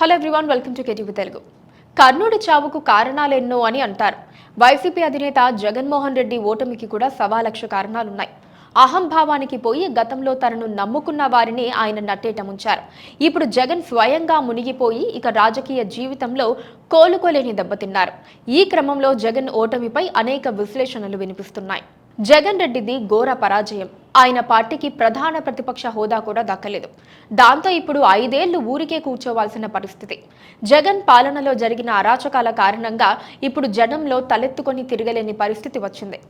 Hello everyone, welcome to KTV Telugu. కర్ణుడి చావుకు కారణాలెన్నో అని అంటారు. వైసీపీ అధినేత జగన్మోహన్ రెడ్డి ఓటమికి కూడా సవాలక్ష కారణాలున్నాయి. అహంభావానికి పోయి గతంలో తనను నమ్ముకున్న వారిని ఆయన నట్టేట ముంచారు. ఇప్పుడు జగన్ స్వయంగా మునిగిపోయి ఇక రాజకీయ జీవితంలో కోలుకోలేని దెబ్బతిన్నారు. ఈ క్రమంలో జగన్ ఓటమిపై అనేక విశ్లేషణలు వినిపిస్తున్నాయి. జగన్ రెడ్డిది ఘోర పరాజయం. ఆయన పార్టీకి ప్రధాన ప్రతిపక్ష హోదా కూడా దక్కలేదు. దాంతో ఇప్పుడు 5 ఏళ్లు ఊరికే కూర్చోవాల్సిన పరిస్థితి. జగన్ పాలనలో జరిగిన అరాచకాల కారణంగా ఇప్పుడు జనంలో తలెత్తుకొని తిరగలేని పరిస్థితి వచ్చింది.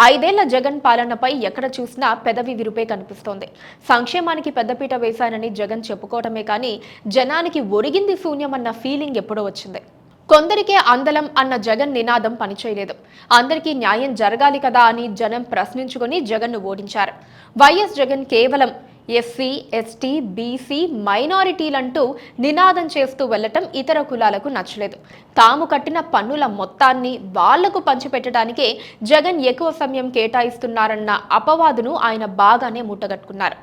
5 ఏళ్ల జగన్ పాలనపై ఎక్కడ చూసినా పెదవి విరుపే కనిపిస్తోంది. సంక్షేమానికి పెద్దపీట వేశానని జగన్ చెప్పుకోవటమే కానీ జనానికి ఒరిగింది శూన్యమన్న ఫీలింగ్ ఎప్పుడో వచ్చింది. కొందరికే అందలం అన్న జగన్ నినాదం పనిచేయలేదు. అందరికీ న్యాయం జరగాలి కదా అని జనం ప్రశ్నించుకుని జగన్ను ఓడించారు. వైఎస్ జగన్ కేవలం ఎస్సీ, ఎస్టీ, బీసీ, మైనారిటీలంటూ నినాదం చేస్తూ వెళ్లటం ఇతర కులాలకు నచ్చలేదు. తాము కట్టిన పన్నుల మొత్తాన్ని వాళ్లకు పంచిపెట్టడానికే జగన్ ఎక్కువ సమయం కేటాయిస్తున్నారన్న అపవాదును ఆయన బాగానే ముట్టగట్టుకున్నారు.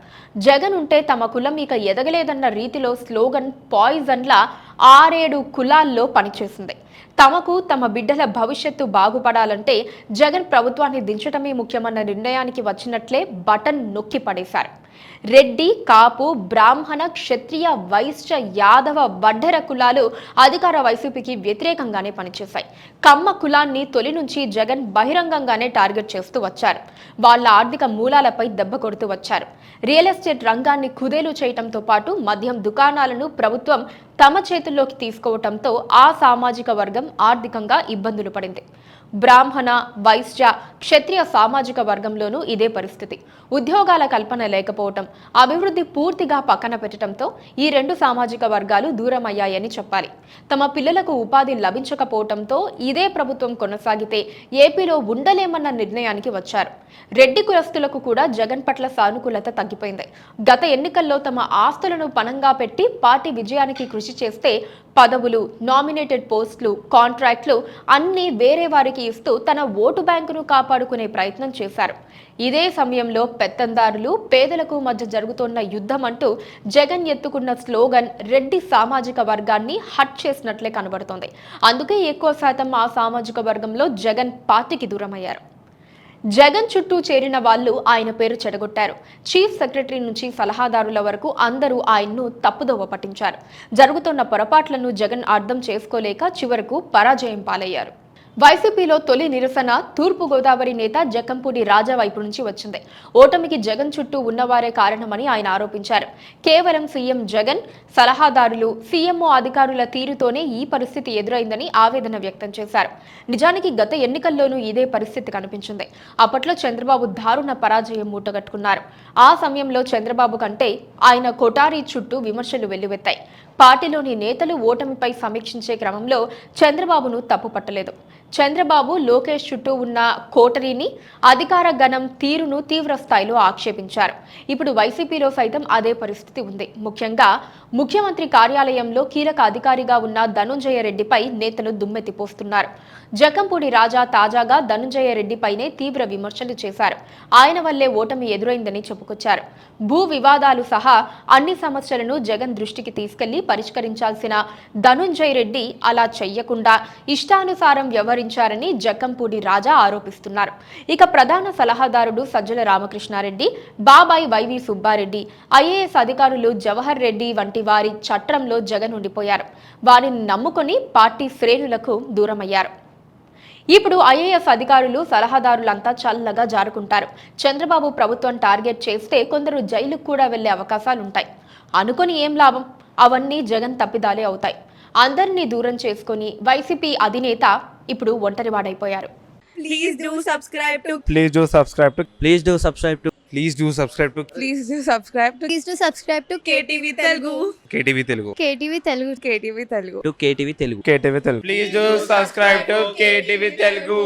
జగన్ ఉంటే తమ కులం ఇక ఎదగలేదన్న రీతిలో స్లోగన్ పాయిజన్లా 6-7 కులాల్లో పనిచేసింది. తమకు తమ బిడ్డల భవిష్యత్తు బాగుపడాలంటే జగన్ ప్రభుత్వాన్ని దించటమే ముఖ్యమన్న నిర్ణయానికి వచ్చినట్లే బటన్ నొక్కి పడేశారు. రెడ్డి, కాపు, బ్రాహ్మణ, క్షత్రియ, వైశ్య, యాదవ, వడ్డెర కులాలు అధికార వైసీపీకి వ్యతిరేకంగానే పనిచేశాయి. కమ్మ కులాన్ని తొలి నుంచి జగన్ బహిరంగంగానే టార్గెట్ చేస్తూ వచ్చారు. వాళ్ళ ఆర్థిక మూలాలపై దెబ్బ కొడుతూ వచ్చారు. రియల్ ఎస్టేట్ రంగాన్ని కుదేలు చేయటంతో పాటు మద్యం దుకాణాలను ప్రభుత్వం తమ చేతుల్లోకి తీసుకోవటంతో ఆ సామాజిక వర్గం ఆర్థికంగా ఇబ్బందులు పడింది. బ్రాహ్మణ, వైశ్య, క్షత్రియ సామాజిక వర్గంలోనూ ఇదే పరిస్థితి. ఉద్యోగాల కల్పన లేకపోవటం, అభివృద్ధి పూర్తిగా పక్కన పెట్టడంతో ఈ 2 సామాజిక వర్గాలు దూరమయ్యాయని చెప్పాలి. తమ పిల్లలకు ఉపాధి లభించకపోవటంతో ఇదే ప్రభుత్వం కొనసాగితే ఏపీలో ఉండలేమన్న నిర్ణయానికి వచ్చారు. రెడ్డి కులస్తులకు కూడా జగన్ పట్ల సానుకూలత తగ్గిపోయింది. గత ఎన్నికల్లో తమ ఆస్తులను పణంగా పెట్టి పార్టీ విజయానికి కృషి చేస్తే పదవులు, నామినేటెడ్ పోస్టులు, కాంట్రాక్టులు అన్నీ వేరే వారికి ఇస్తూ తన ఓటు బ్యాంకును కాపాడుకునే ప్రయత్నం చేశారు. ఇదే సమయంలో పెత్తందారులు, పేదలకు మధ్య జరుగుతున్న యుద్ధం అంటూ జగన్ ఎత్తుకున్న స్లోగన్ రెడ్డి సామాజిక వర్గాన్ని హట్ చేసినట్లే కనబడుతోంది. అందుకే ఎక్కువ శాతం ఆ సామాజిక వర్గంలో జగన్ పార్టీకి దూరమయ్యారు. జగన్ చుట్టూ చేరిన వాళ్ళు ఆయన పేరు చెడగొట్టారు. చీఫ్ సెక్రటరీ నుంచి సలహాదారుల వరకు అందరూ ఆయన్ను తప్పుదోవ పట్టించారు. జరుగుతున్న పొరపాట్లను జగన్ అర్థం చేసుకోలేక చివరకు పరాజయం పాలయ్యారు. వైసీపీలో తొలి నిరసన తూర్పుగోదావరి నేత జక్కంపూడి రాజా వైపు నుంచి వచ్చింది. ఓటమికి జగన్ చుట్టూ ఉన్నవారే కారణమని ఆయన ఆరోపించారు. కేవలం సీఎం జగన్, సలహాదారులు, సీఎంఓ అధికారుల తీరుతోనే ఈ పరిస్థితి ఎదురైందని ఆవేదన వ్యక్తం చేశారు. నిజానికి గత ఎన్నికల్లోనూ ఇదే పరిస్థితి కనిపించింది. అప్పట్లో చంద్రబాబు దారుణ పరాజయం మూటగట్టుకున్నారు. ఆ సమయంలో చంద్రబాబు కంటే ఆయన కొఠారీ చుట్టూ విమర్శలు వెల్లువెత్తాయి. పార్టీలోని నేతలు ఓటమిపై సమీక్షించే క్రమంలో చంద్రబాబును తప్పుపట్టలేదు. చంద్రబాబు, లోకేష్ చుట్టూ ఉన్న కోటరీని, అధికార గణం తీరును తీవ్ర స్థాయిలో ఆక్షేపించారు. ఇప్పుడు వైసీపీలో సైతం అదే పరిస్థితి ఉంది. ముఖ్యంగా ముఖ్యమంత్రి కార్యాలయంలో కీలక అధికారిగా ఉన్న ధనుంజయ రెడ్డిపై నేతలు దుమ్మెత్తిపోస్తున్నారు. జక్కంపూడి రాజా తాజాగా ధనుంజయ రెడ్డిపైనే తీవ్ర విమర్శలు చేశారు. ఆయన వల్లే ఓటమి ఎదురైందని చెప్పుకొచ్చారు. భూ వివాదాలు సహా అన్ని సమస్యలను జగన్ దృష్టికి తీసుకెళ్లి పరిష్కరించాల్సిన ధనుంజయ రెడ్డి అలా చెయ్యకుండా ఇష్టానుసారం వ్యవహరించారని జక్కంపూడి రాజా ఆరోపిస్తున్నారు. ఇక ప్రధాన సలహాదారుడు సజ్జల రామకృష్ణారెడ్డి, బాబాయ్ వైవి సుబ్బారెడ్డి, ఐఏఎస్ అధికారులు జవహర్ రెడ్డి వంటి వారి చట్రంలో జగన్ ఉండిపోయారు. వారిని నమ్ముకొని పార్టీ శ్రేణులకు దూరమయ్యారు. ఇప్పుడు ఐఏఎస్ అధికారులు, సలహాదారులంతా చల్లగా జారుకుంటారు. చంద్రబాబు ప్రభుత్వం టార్గెట్ చేస్తే కొందరు జైలుకు కూడా వెళ్లే అవకాశాలుంటాయి. అనుకొని ఏం లాభం? అవన్నీ జగన్ తప్పిదాలే అవుతాయి. అందరినీ దూరం చేసుకుని వైసీపీ అధినేత ఇప్పుడు ఒంటరివాడైపోయారు. Please do subscribe to Please do subscribe to Please do subscribe to Please do subscribe to Please do subscribe to Please do subscribe to KTV Telugu. KTV Telugu. KTV Telugu. KTV Telugu. KTV Telugu. KTV Telugu. Please do subscribe to KTV Telugu.